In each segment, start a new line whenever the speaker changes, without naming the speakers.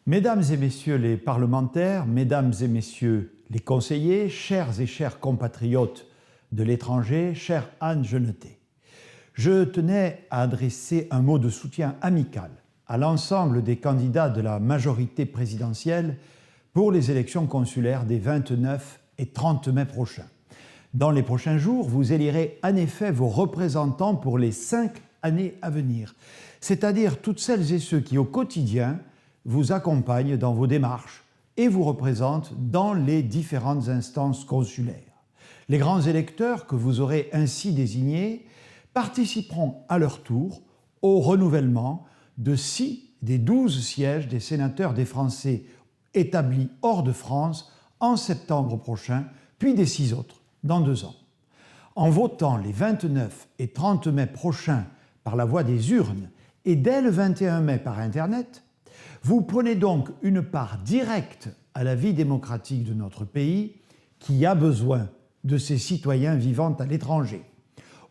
Mesdames et messieurs les parlementaires, mesdames et messieurs les conseillers, chers et chers compatriotes de l'étranger, chère Anne Genetet, je tenais à adresser un mot de soutien amical à l'ensemble des candidats de la majorité présidentielle pour les élections consulaires des 29 et 30 mai prochains. Dans les prochains jours, vous élirez en effet vos représentants pour les 5 années à venir, c'est-à-dire toutes celles et ceux qui, au quotidien, vous accompagnent dans vos démarches et vous représentent dans les différentes instances consulaires. Les grands électeurs que vous aurez ainsi désignés participeront à leur tour au renouvellement de 6 des 12 sièges des sénateurs des Français établis hors de France en septembre prochain, puis des 6 autres dans 2 ans. En votant les 29 et 30 mai prochains par la voie des urnes et dès le 21 mai par Internet, vous prenez donc une part directe à la vie démocratique de notre pays qui a besoin de ses citoyens vivant à l'étranger.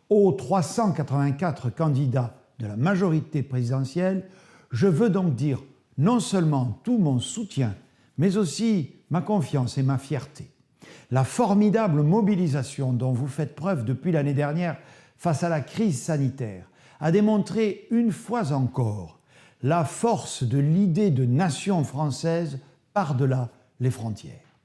Aux 384 candidats de la majorité présidentielle, je veux donc dire non seulement tout mon soutien, mais aussi ma confiance et ma fierté. La formidable mobilisation dont vous faites preuve depuis l'année dernière face à la crise sanitaire a démontré une fois encore la force de l'idée de nation française par-delà les frontières.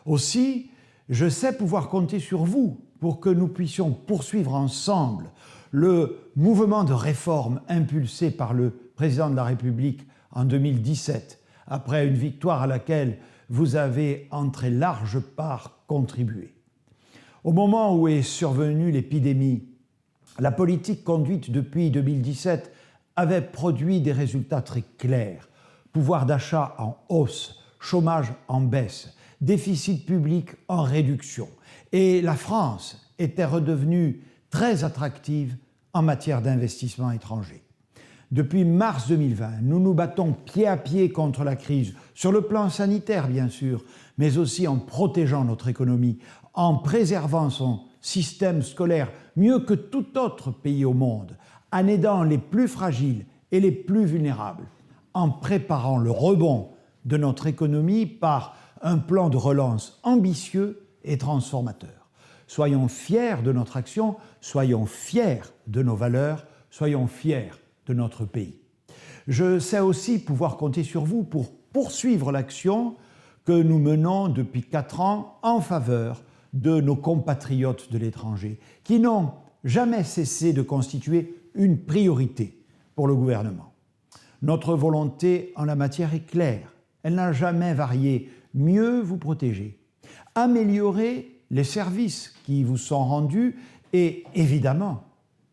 Aussi, je sais pouvoir compter sur vous pour que nous puissions poursuivre ensemble le mouvement de réforme impulsé par le président de la République en 2017, après une victoire à laquelle vous avez en très large part contribué. Au moment où est survenue l'épidémie, la politique conduite depuis 2017 avait produit des résultats très clairs. Pouvoir d'achat en hausse, chômage en baisse, déficit public en réduction. Et la France était redevenue très attractive en matière d'investissement étranger. Depuis mars 2020, nous nous battons pied à pied contre la crise, sur le plan sanitaire bien sûr, mais aussi en protégeant notre économie, en préservant son système scolaire mieux que tout autre pays au monde, en aidant les plus fragiles et les plus vulnérables, en préparant le rebond de notre économie par un plan de relance ambitieux et transformateur. Soyons fiers de notre action, soyons fiers de nos valeurs, soyons fiers de notre pays. Je sais aussi pouvoir compter sur vous pour poursuivre l'action que nous menons depuis 4 ans en faveur de nos compatriotes de l'étranger, qui n'ont jamais cessé de constituer une priorité pour le gouvernement. Notre volonté en la matière est claire, elle n'a jamais varié. Mieux vous protéger, améliorer les services qui vous sont rendus et évidemment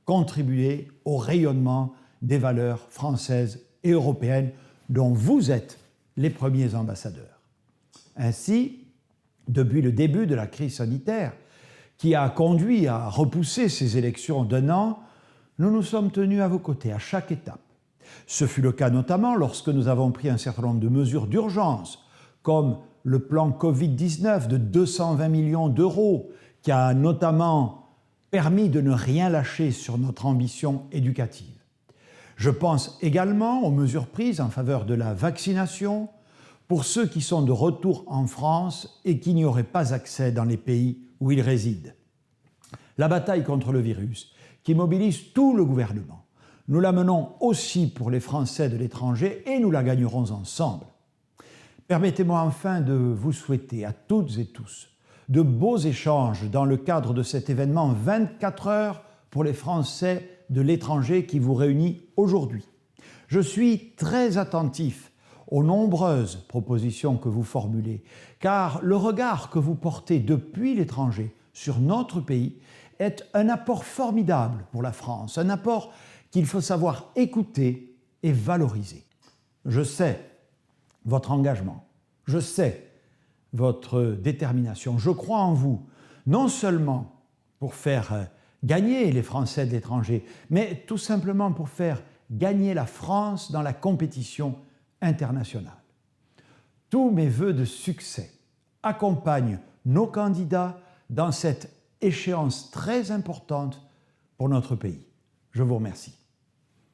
contribuer au rayonnement des valeurs françaises et européennes dont vous êtes les premiers ambassadeurs. Ainsi, depuis le début de la crise sanitaire qui a conduit à repousser ces élections d'1 an, nous nous sommes tenus à vos côtés à chaque étape. Ce fut le cas notamment lorsque nous avons pris un certain nombre de mesures d'urgence, comme le plan Covid-19 de 220 millions d'euros, qui a notamment permis de ne rien lâcher sur notre ambition éducative. Je pense également aux mesures prises en faveur de la vaccination pour ceux qui sont de retour en France et qui n'y auraient pas accès dans les pays où ils résident. La bataille contre le virus, qui mobilise tout le gouvernement, nous la menons aussi pour les Français de l'étranger et nous la gagnerons ensemble. Permettez-moi enfin de vous souhaiter à toutes et tous de beaux échanges dans le cadre de cet événement 24 heures pour les Français de l'étranger qui vous réunit aujourd'hui. Je suis très attentif aux nombreuses propositions que vous formulez, car le regard que vous portez depuis l'étranger sur notre pays est un apport formidable pour la France, un apport qu'il faut savoir écouter et valoriser. Je sais votre engagement, je sais votre détermination, je crois en vous, non seulement pour faire gagner les Français de l'étranger, mais tout simplement pour faire gagner la France dans la compétition internationale. Tous mes vœux de succès accompagnent nos candidats dans cette échéance très importante pour notre pays. Je vous remercie.